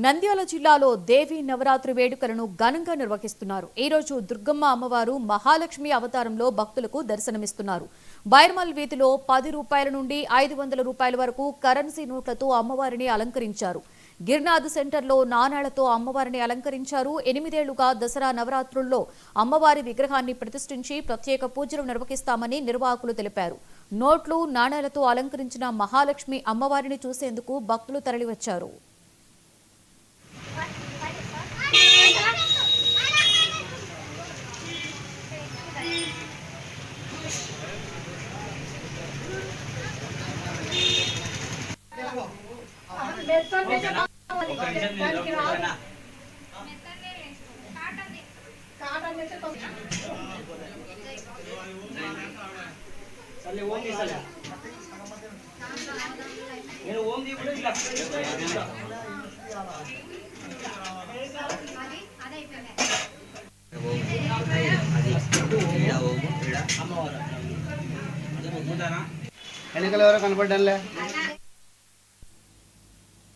నంద్యాల జిల్లాలో దేవి నవరాత్రి వేడుకలను ఘనంగా నిర్వహిస్తున్నారు. ఈ రోజు దుర్గమ్మ అమ్మవారు మహాలక్ష్మి అవతారంలో భక్తులకు దర్శనమిస్తున్నారు. బైర్మల్ వీధిలో 10 రూపాయల నుండి 500 రూపాయల వరకు కరెన్సీ నోట్లతో అమ్మవారిని అలంకరించారు. గిర్నాథ్ సెంటర్లో నాణాలతో అమ్మవారిని అలంకరించారు. 8 ఏళ్లుగా దసరా నవరాత్రుల్లో అమ్మవారి విగ్రహాన్ని ప్రతిష్ఠించి ప్రత్యేక పూజలు నిర్వహిస్తామని నిర్వాహకులు తెలిపారు. నోట్లు నాణాలతో అలంకరించిన మహాలక్ష్మి అమ్మవారిని చూసేందుకు భక్తులు తరలివచ్చారు. ఎన్నికలు ఎవరో కనపడ్డానులే.